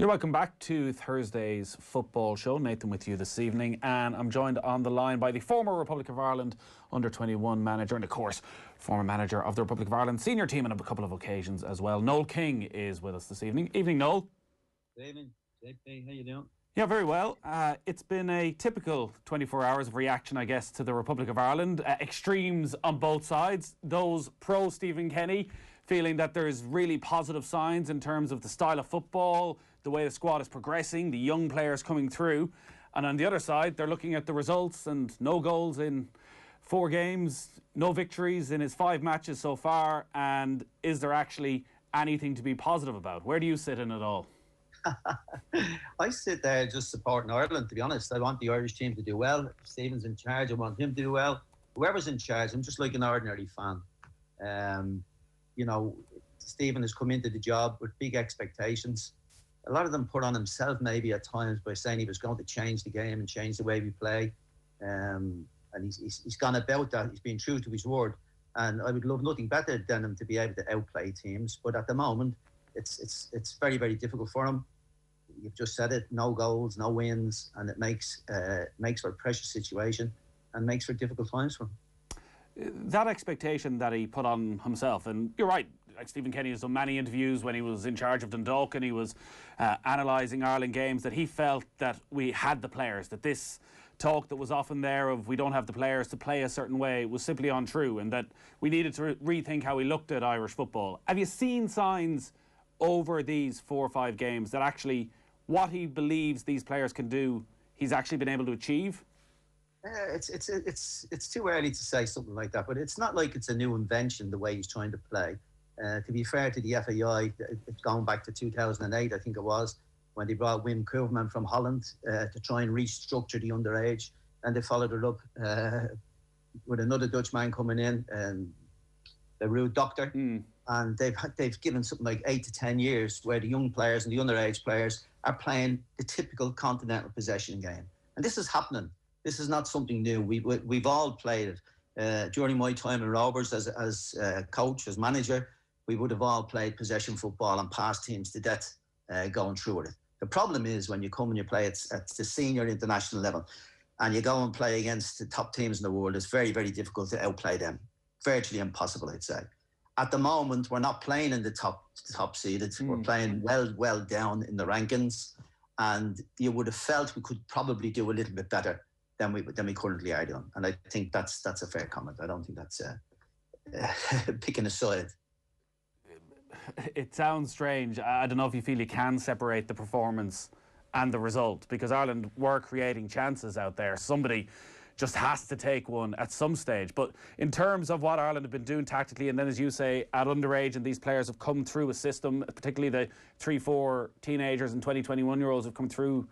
You're welcome back to Thursday's football show. Nathan with you this evening, and I'm joined on the line by the former Republic of Ireland under-21 manager and, of course, former manager of the Republic of Ireland senior team on a couple of occasions as well. Noel King is with us this evening. Evening, Noel. Good evening, JP. How you doing? Yeah, very well. It's been a typical 24 hours of reaction, I guess, to the Republic of Ireland. Extremes on both sides. Those pro-Stephen Kenny feeling that there's really positive signs in terms of the style of football, the way the squad is progressing, the young players coming through. And on the other side, they're looking at the results and no goals in 4 games, no victories in his 5 matches so far. And is there actually anything to be positive about? Where do you sit in it all? I sit there just supporting Ireland, to be honest. I want the Irish team to do well. If Stephen's in charge, I want him to do well. Whoever's in charge, I'm just like an ordinary fan. You know, Stephen has come into the job with big expectations. A lot of them put on himself maybe at times by saying he was going to change the game and change the way we play. And he's gone about that. He's been true to his word. And I would love nothing better than him to be able to outplay teams. But at the moment, it's very, very difficult for him. You've just said it, no goals, no wins, and it makes for a precious situation and makes for difficult times for him. That expectation that he put on himself, and you're right, like Stephen Kenny has done many interviews when he was in charge of Dundalk and he was analysing Ireland games, that he felt that we had the players, that this talk that was often there of we don't have the players to play a certain way was simply untrue, and that we needed to rethink how we looked at Irish football. Have you seen signs over these 4 or 5 games that actually what he believes these players can do, he's actually been able to achieve? It's too early to say something like that, but it's not like it's a new invention the way he's trying to play. To be fair to the FAI, it's going back to 2008, I think it was, when they brought Wim Koeverman from Holland to try and restructure the underage, and they followed it up with another Dutch man coming in, the Ruud Doctor, and they've given something like 8 to 10 years where the young players and the underage players are playing the typical continental possession game, and this is happening. This is not something new. We've all played it. During my time in Rovers as coach, as manager, we would have all played possession football and passed teams to death going through it. The problem is when you come and you play at the senior international level and you go and play against the top teams in the world, it's very, very difficult to outplay them. Virtually impossible, I'd say. At the moment, we're not playing in the top seeded. We're playing well down in the rankings, and you would have felt we could probably do a little bit better than we currently are doing. And I think that's a fair comment. I don't think that's picking a side. It sounds strange. I don't know if you feel you can separate the performance and the result, because Ireland were creating chances out there. Somebody just has to take one at some stage. But in terms of what Ireland have been doing tactically, and then as you say, at underage, and these players have come through a system, particularly the 3-4 teenagers and 20, 21-year-olds have come through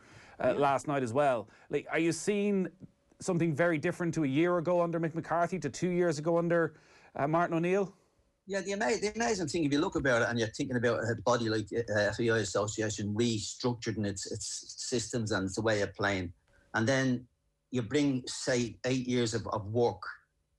last night as well. Like, are you seeing something very different to a year ago under Mick McCarthy, to 2 years ago under Martin O'Neill? Yeah, the amazing thing, if you look about it and you're thinking about a body like FAI Association restructured in its systems and its way of playing, and then you bring, say, 8 years of work,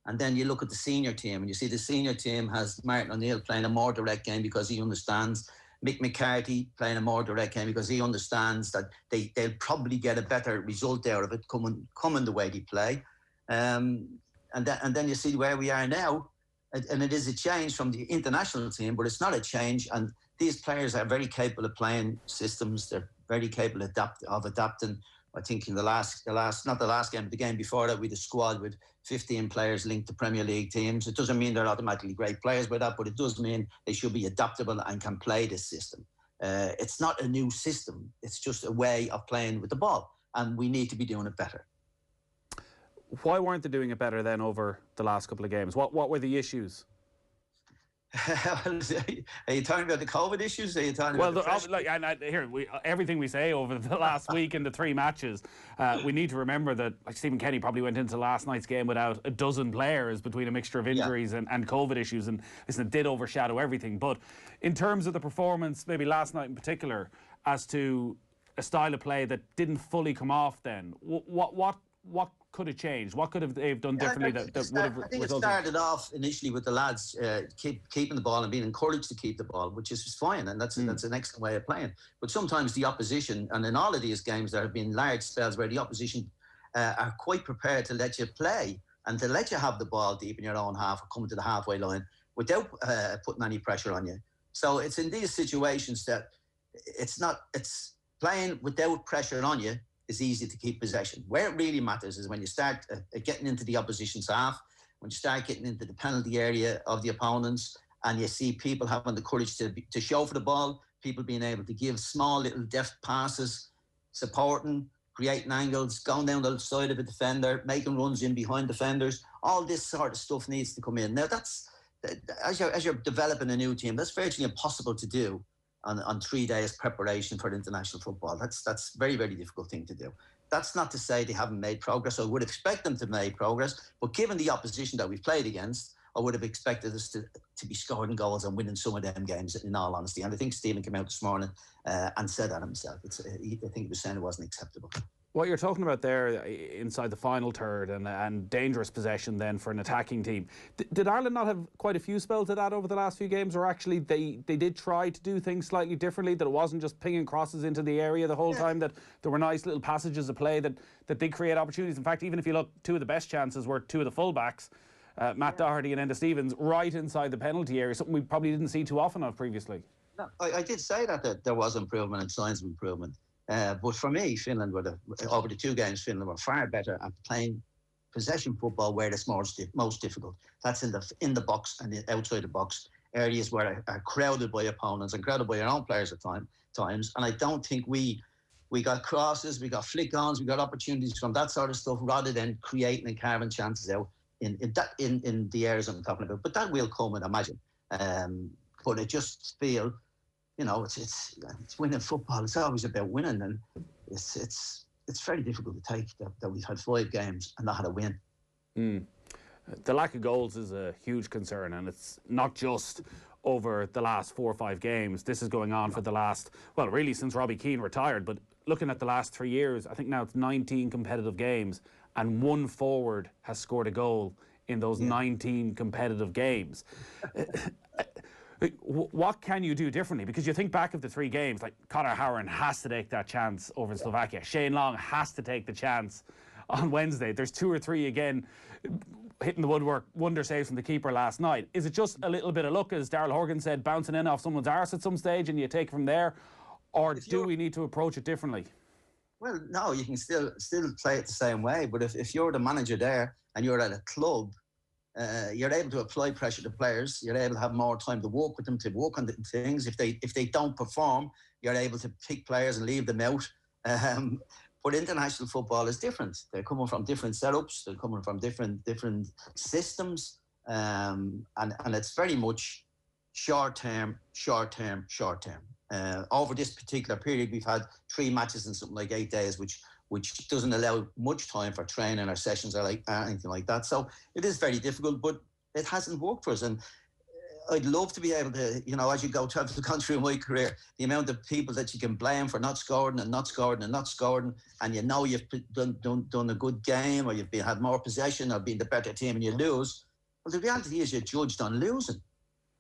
and then you look at the senior team and you see the senior team has Martin O'Neill playing a more direct game because he understands, Mick McCarthy playing a more direct game because he understands that they'll probably get a better result out of it coming the way they play. And then you see where we are now. And it is a change from the international team, but it's not a change. And these players are very capable of playing systems. They're very capable of adapting. I think in not the last game, but the game before that, we had a squad with 15 players linked to Premier League teams. It doesn't mean they're automatically great players by that, but it does mean they should be adaptable and can play this system. It's not a new system. It's just a way of playing with the ball, and we need to be doing it better. Why weren't they doing it better then over the last couple of games? What were the issues? Are you talking about the COVID issues? Are you talking about everything we say over the last week in the 3 matches, we need to remember that like Stephen Kenny probably went into last night's game without a dozen players between a mixture of injuries and COVID issues, and listen, it did overshadow everything. But in terms of the performance, maybe last night in particular, as to a style of play that didn't fully come off then, what could have changed? What could have they have done Yeah, differently that would have I think it resulted? started off initially with the lads keeping the ball and being encouraged to keep the ball, which is fine, and that's an excellent way of playing. But sometimes the opposition, and in all of these games, there have been large spells where the opposition are quite prepared to let you play and to let you have the ball deep in your own half or coming to the halfway line without putting any pressure on you. So it's in these situations that it's playing without pressure on you is easy to keep possession. Where it really matters is when you start getting into the opposition's half, when you start getting into the penalty area of the opponents, and you see people having the courage to show for the ball, people being able to give small little deft passes, supporting, creating angles, going down the side of a defender, making runs in behind defenders. All this sort of stuff needs to come in. Now, that's as you're developing a new team, that's virtually impossible to do on 3 days preparation for international football. That's a very, very difficult thing to do. That's not to say they haven't made progress. I would expect them to make progress, but given the opposition that we've played against, I would have expected us to be scoring goals and winning some of them games, in all honesty. And I think Stephen came out this morning and said that himself. I think he was saying it wasn't acceptable. What you're talking about there inside the final third and dangerous possession then for an attacking team. Did Ireland not have quite a few spells of that over the last few games, or actually they did try to do things slightly differently, that it wasn't just pinging crosses into the area the whole time, that there were nice little passages of play that did create opportunities? In fact, even if you look, two of the best chances were two of the full-backs, Matt Doherty and Enda Stevens, right inside the penalty area, something we probably didn't see too often of previously. No, I did say that there was improvement and signs of improvement. But for me, Finland over the two games, Finland were far better at playing possession football where it's most difficult. That's in the box and outside the box, areas where are crowded by opponents and crowded by our own players at times. And I don't think we got crosses, we got flick-ons, we got opportunities from that sort of stuff, rather than creating and carving chances out in the areas I'm talking about. But that will come, I imagine. But I just feel, you know, it's winning football. It's always about winning, and it's very difficult to take that we've had 5 games and not had a win. The lack of goals is a huge concern, and it's not just over the last 4 or 5 games. This is going on for the last, well, really since Robbie Keane retired. But looking at the last 3 years, I think now it's 19 competitive games, and one forward has scored a goal in those 19 competitive games. What can you do differently? Because you think back of the 3 games, like Conor Horan has to take that chance over Slovakia. Shane Long has to take the chance on Wednesday. There's 2 or 3 again hitting the woodwork, wonder saves from the keeper last night. Is it just a little bit of luck, as Darrell Horgan said, bouncing in off someone's arse at some stage and you take it from there? Or do we need to approach it differently? Well, no, you can still play it the same way. But if you're the manager there and you're at a club, you're able to apply pressure to players. You're able to have more time to work with them, to work on the things. If they don't perform, you're able to pick players and leave them out. But international football is different. They're coming from different setups. They're coming from different systems, and it's very much short term. Over this particular period, we've had 3 matches in something like 8 days, which doesn't allow much time for training or sessions or anything like that. So it is very difficult, but it hasn't worked for us. And I'd love to be able to, you know, as you go through in my career, the amount of people that you can blame for not scoring and not scoring and not scoring, and you know you've done a good game, or you've had more possession or been the better team and you lose. Well, the reality is you're judged on losing.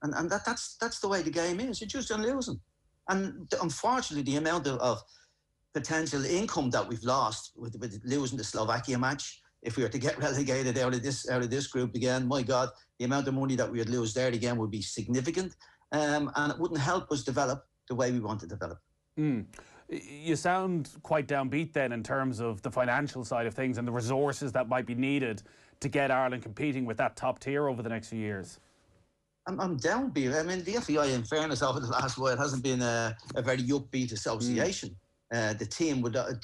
And that's the way the game is. You're judged on losing. And unfortunately, the amount of potential income that we've lost with losing the Slovakia match, if we were to get relegated out of this group again, my God, the amount of money that we would lose there again would be significant, and it wouldn't help us develop the way we want to develop. You sound quite downbeat then in terms of the financial side of things and the resources that might be needed to get Ireland competing with that top tier over the next few years. I'm downbeat. I mean, the FAI, in fairness, over the last while hasn't been a very upbeat association. The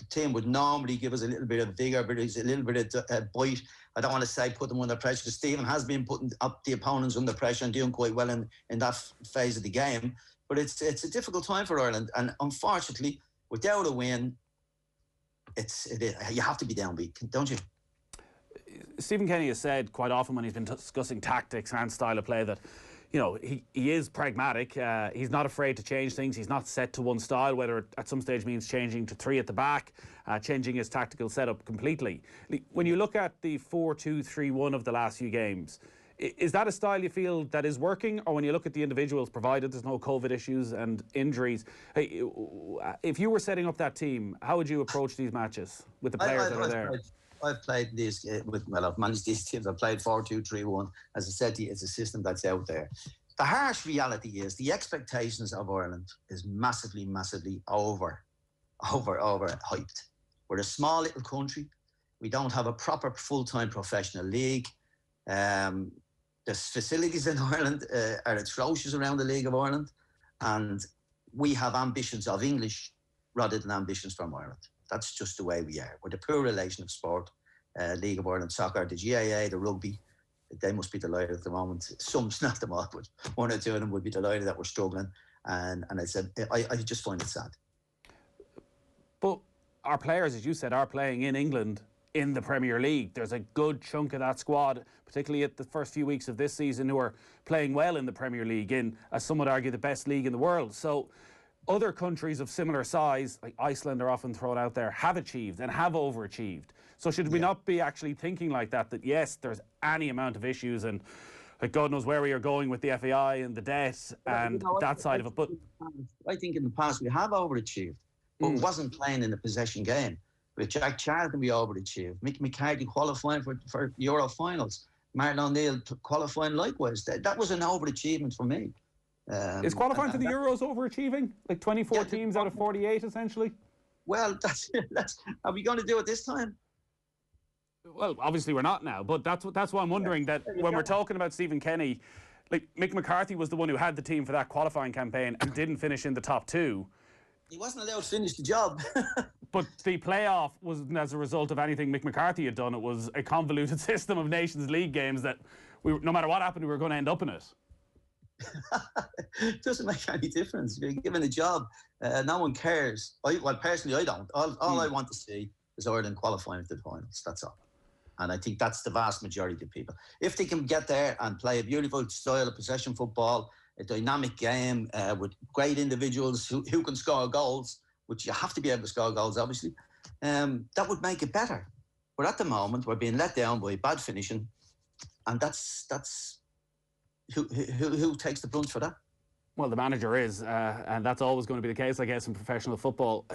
team would normally give us a little bit of vigour, but it's a little bit of bite. I don't want to say put them under pressure, because Stephen has been putting up the opponents under pressure and doing quite well in that phase of the game. But it's a difficult time for Ireland, and unfortunately, without a win, you have to be downbeat, don't you? Stephen Kenny has said quite often when he's been discussing tactics and style of play that you know, he is pragmatic. He's not afraid to change things. He's not set to one style, whether it at some stage means changing to 3 at the back, changing his tactical setup completely. When you look at the 4-2-3-1 of the last few games, is that a style you feel that is working? Or when you look at the individuals, provided there's no COVID issues and injuries, hey, if you were setting up that team, how would you approach these matches with the players that are there? I've played these I've managed these teams. I've played 4-2-3-1. As I said to you, it's a system that's out there. The harsh reality is the expectations of Ireland is massively, massively overhyped. We're a small little country. We don't have a proper full-time professional league. The facilities in Ireland are atrocious around the League of Ireland, and we have ambitions of English rather than ambitions from Ireland. That's just the way we are. We're the poor relation of sport. League of Ireland Soccer, the GAA, the rugby, they must be delighted at the moment. Some, not them all, but 1 or 2 of them would be delighted that we're struggling. And I said, I just find it sad. But our players, as you said, are playing in England in the Premier League. There's a good chunk of that squad, particularly at the first few weeks of this season, who are playing well in the Premier League, in, as some would argue, the best league in the world. So other countries of similar size, like Iceland are often thrown out there, have achieved and have overachieved. So should we not be actually thinking like that, that yes, there's any amount of issues and like God knows where we are going with the FAI and the debt and that side of it. But I think in the past we have overachieved, but it wasn't playing in a possession game. With Jack Charlton, we overachieved. Mick McCarthy qualifying for Euro finals. Martin O'Neill qualifying likewise. That was an overachievement for me. Is qualifying for the Euros overachieving? Like 24 teams out of 48, essentially? Well, are we going to do it this time? Well, obviously we're not now, but that's why I'm wondering that when we're talking about Stephen Kenny, like Mick McCarthy was the one who had the team for that qualifying campaign and didn't finish in the top 2. He wasn't allowed to finish the job. But the playoff wasn't as a result of anything Mick McCarthy had done. It was a convoluted system of Nations League games that no matter what happened, we were going to end up in it. It doesn't make any difference. You're given a job. No one cares. Well, personally, I don't. All I want to see is Ireland qualifying for the finals. That's all. And I think that's the vast majority of people. If they can get there and play a beautiful style of possession football, a dynamic game with great individuals who can score goals, which you have to be able to score goals, obviously, that would make it better. But at the moment, we're being let down by bad finishing, and that's who takes the brunt for that? Well, the manager is, and that's always going to be the case, I guess, in professional football.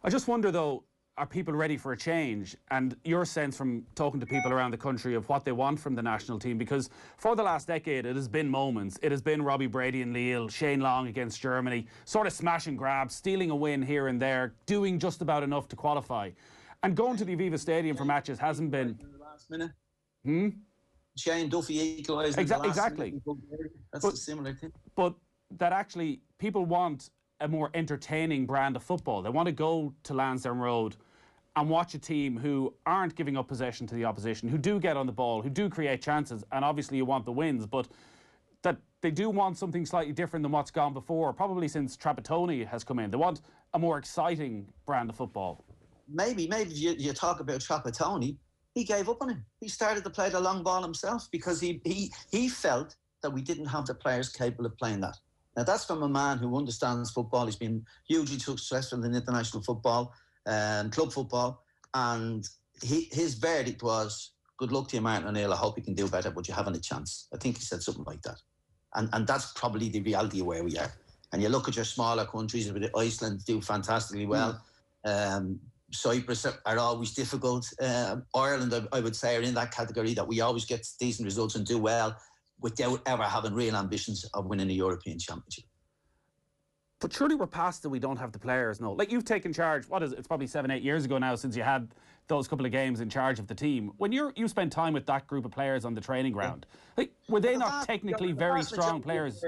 I just wonder, though, are people ready for a change? And your sense from talking to people around the country of what they want from the national team, because for the last decade it has been moments. It has been Robbie Brady and Lille, Shane Long against Germany, sort of smash and grab, stealing a win here and there, doing just about enough to qualify. And going to the Aviva Stadium for matches hasn't been... In the last minute. Shane Duffy equalised exactly. That's a similar thing. But that actually, people want a more entertaining brand of football. They want to go to Lansdowne Road and watch a team who aren't giving up possession to the opposition, who do get on the ball, who do create chances, and obviously you want the wins, but that they do want something slightly different than what's gone before, probably since Trapattoni has come in. They want a more exciting brand of football. Maybe you talk about Trapattoni, he gave up on him. He started to play the long ball himself because he felt that we didn't have the players capable of playing that. Now, that's from a man who understands football. He's been hugely successful in international football, club football, and his verdict was, good luck to you, Martin O'Neill. I hope you can do better, but you haven't a chance. I think he said something like that. And that's probably the reality of where we are. And you look at your smaller countries, Iceland do fantastically well. Cyprus are always difficult. Ireland, I would say, are in that category that we always get decent results and do well without ever having real ambitions of winning a European Championship. But surely we're past that we don't have the players, no. Like, you've taken charge, what is it? It's probably 7-8 years ago now since you had those couple of games in charge of the team. When you spent time with that group of players on the training ground, like, were they not technically very strong players?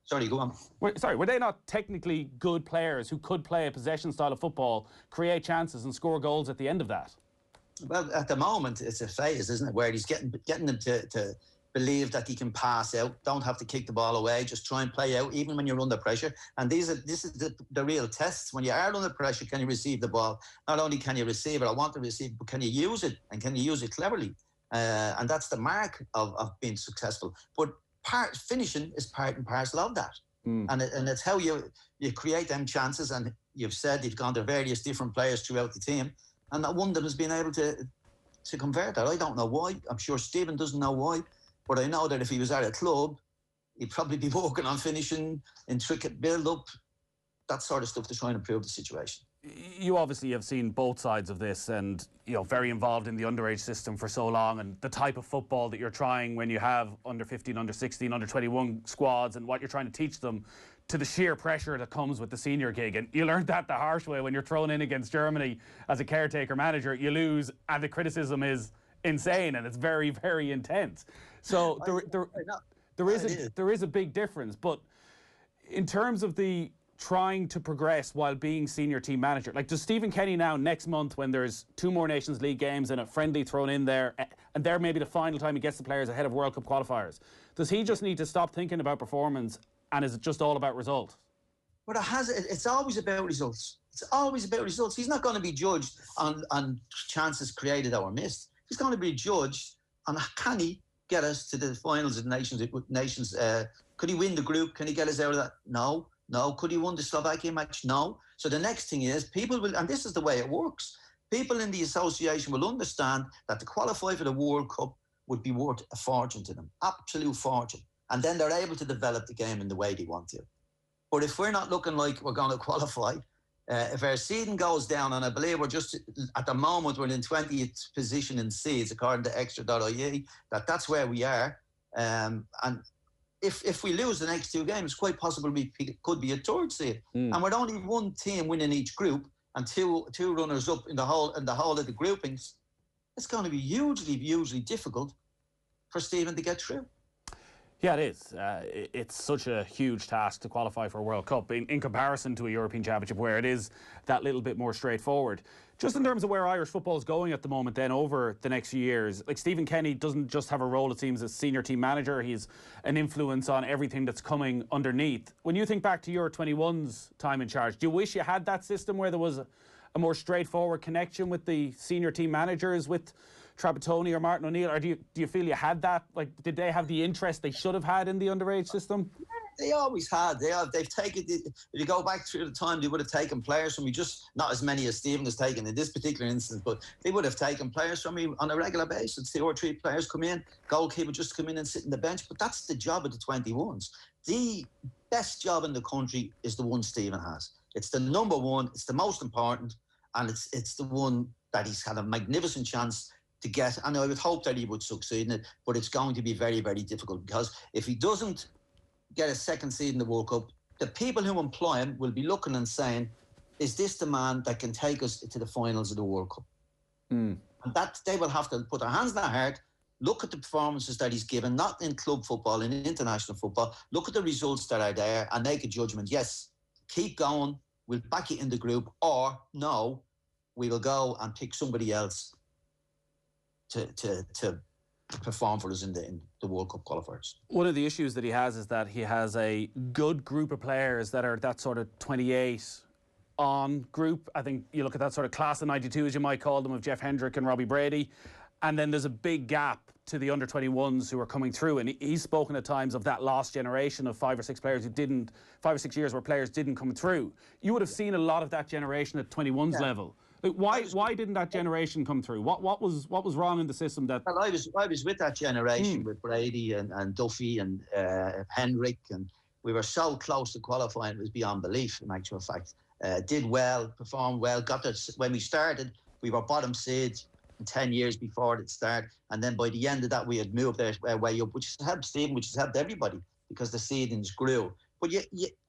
Sorry, go on. Were they not technically good players who could play a possession style of football, create chances and score goals at the end of that? Well, at the moment, it's a phase, isn't it, where he's getting them to believe that he can pass out, don't have to kick the ball away, just try and play out, even when you're under pressure. And this is the real tests. When you are under pressure, can you receive the ball? Not only can you receive it, I want to receive, but can you use it? And can you use it cleverly? And that's the mark of being successful. But finishing is part and parcel of that. And it's how you create them chances. And you've said you've gone to various different players throughout the team, and that one of them has been able to convert that. I don't know why. I'm sure Stephen doesn't know why, but I know that if he was at a club, he'd probably be working on finishing, intricate build-up, that sort of stuff to try and improve the situation. You obviously have seen both sides of this, and very involved in the underage system for so long, and the type of football that you're trying when you have under 15, under 16, under 21 squads, and what you're trying to teach them, to the sheer pressure that comes with the senior gig. And you learned that the harsh way when you're thrown in against Germany as a caretaker manager. You lose, and the criticism is insane, and it's very, very intense. So there is a big difference. But in terms of the trying to progress while being senior team manager, like, does Stephen Kenny now, next month, when there's 2 more Nations League games and a friendly thrown in there, and they're maybe the final time he gets the players ahead of World Cup qualifiers, does he just need to stop thinking about performance, and is it just all about results? But it's always about results. It's always about results. He's not going to be judged on chances created or missed. He's going to be judged on, can he get us to the finals of nations? Could he win the group? Can he get us out of that? No. Could he win the Slovakia match? No. So the next thing is, people will, and this is the way it works, people in the association will understand that to qualify for the World Cup would be worth a fortune to them, absolute fortune. And then they're able to develop the game in the way they want to. But if we're not looking like we're going to qualify, if our seeding goes down, and I believe we're just, at the moment, we're in 20th position in seeds, according to extra.ie, that's where we are. And if we lose the next 2 games, quite possibly we could be a 3rd seed. And with only 1 team winning each group and two runners up in the whole of the groupings, it's going to be hugely difficult for Stephen to get through. Yeah, it is. It's such a huge task to qualify for a World Cup in comparison to a European Championship, where it is that little bit more straightforward. Just in terms of where Irish football is going at the moment, then, over the next few years, like, Stephen Kenny doesn't just have a role, it seems, as senior team manager. He's an influence on everything that's coming underneath. When you think back to your 21's time in charge, do you wish you had that system where there was a more straightforward connection with the senior team managers, with Trapattoni or Martin O'Neill, or do you feel you had that? Like, did they have the interest they should have had in the underage system? They always had. They've taken. If you go back through the time, they would have taken players from me. Just not as many as Stephen has taken in this particular instance, but they would have taken players from me on a regular basis. 2 or 3 players come in, goalkeeper just come in and sit in the bench. But that's the job of the 21s. The best job in the country is the one Stephen has. It's the number one. It's the most important, and it's the one that he's had a magnificent chance to get, and I would hope that he would succeed in it, but it's going to be very, very difficult, because if he doesn't get a 2nd seed in the World Cup, the people who employ him will be looking and saying, is this the man that can take us to the finals of the World Cup? And that they will have to put their hands in their heart, look at the performances that he's given, not in club football, in international football, look at the results that are there and make a judgment. Yes, keep going, we'll back you in the group, or no, we will go and pick somebody else to perform for us in the World Cup qualifiers. One of the issues that he has is that he has a good group of players that are that sort of 28 on group. I think you look at that sort of class of 92, as you might call them, of Jeff Hendrick and Robbie Brady, and then there's a big gap to the under 21s who are coming through, and he's spoken at times of that lost generation of 5 or 6 players who didn't, 5 or 6 years where players didn't come through. You would have seen a lot of that generation at 21s level. Why didn't that generation come through? What was wrong in the system that? Well, I was with that generation with Brady and Duffy and Hendrick, and we were so close to qualifying, it was beyond belief. In actual fact, did well, performed well. When we started, we were bottom seed 10 years before it started, and then by the end of that, we had moved our way up, which has helped Stephen, which has helped everybody, because the seedings grew. But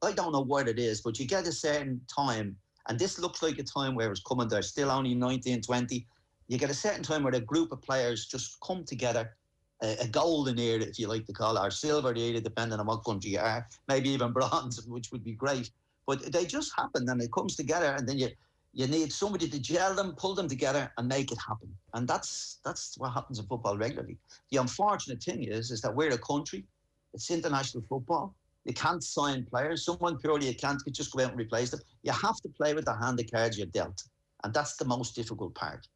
I don't know what it is, but you get a certain time. And this looks like a time where it's coming. They're still only 19, 20. You get a certain time where a group of players just come together, a golden era, if you like to call it, or silver era, depending on what country you are, maybe even bronze, which would be great. But they just happen, and it comes together, and then you need somebody to gel them, pull them together, and make it happen. And that's what happens in football regularly. The unfortunate thing is that we're a country. It's international football. You can't sign players. Someone purely can't just go out and replace them. You have to play with the hand of cards you're dealt. And that's the most difficult part.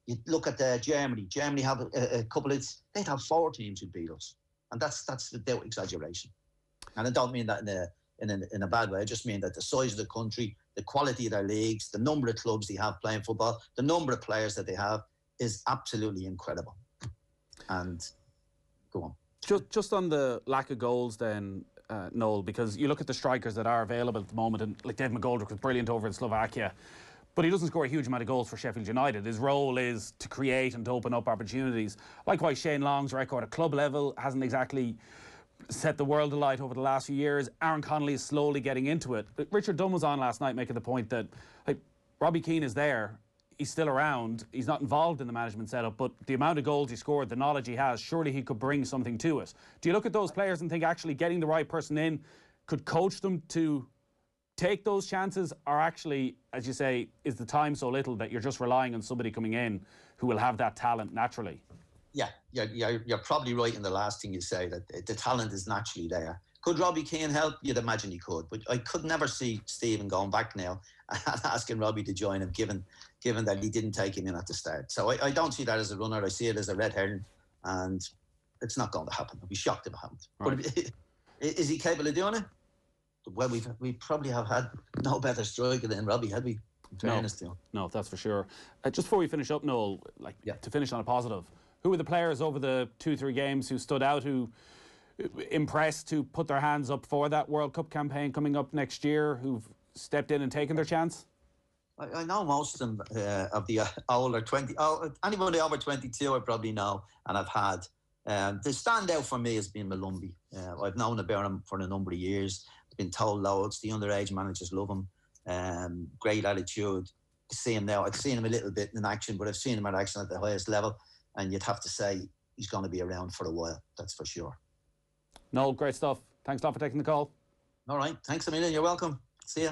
You look at Germany. Germany have a couple of... They'd have 4 teams who beat us. and that's without exaggeration. And I don't mean that in a bad way. I just mean that the size of the country, the quality of their leagues, the number of clubs they have playing football, the number of players that they have is absolutely incredible. And go on. Just on the lack of goals then, Noel, because you look at the strikers that are available at the moment, and like Dave McGoldrick was brilliant over in Slovakia, but he doesn't score a huge amount of goals for Sheffield United. His role is to create and to open up opportunities. Likewise, Shane Long's record at club level hasn't exactly set the world alight over the last few years. Aaron Connolly is slowly getting into it. Richard Dunn was on last night making the point that like, Robbie Keane is there. He's still around. He's not involved in the management setup, but the amount of goals he scored, the knowledge he has, surely he could bring something to it. Do you look at those players and think actually getting the right person in could coach them to take those chances, or actually, as you say, is the time so little that you're just relying on somebody coming in who will have that talent naturally? Yeah, you're probably right in the last thing you say, that the talent is naturally there. Could Robbie Keane help? You'd imagine he could, but I could never see Stephen going back now and asking Robbie to join him, given that he didn't take him in at the start. So I don't see that as a runner. I see it as a red herring, and it's not going to happen. I'd be shocked if it happened. Right. But is he capable of doing it? Well, we probably have had no better striker than Robbie, had we? In fairness to him. No, that's for sure. Just before we finish up, Noel, to finish on a positive, who were the players over the 2-3 games who stood out, who impressed, who put their hands up for that World Cup campaign coming up next year, who've stepped in and taken their chance? I know most of them of the older 20. Anybody over 22 I probably know and I've had. The standout for me has been Malumbi. I've known about him for a number of years. I've been told loads. The underage managers love him. Great attitude. I see him now. I've seen him a little bit in action, but I've seen him in action at the highest level. And you'd have to say he's going to be around for a while. That's for sure. Noel, great stuff. Thanks a lot for taking the call. All right. Thanks a million. You're welcome. See ya.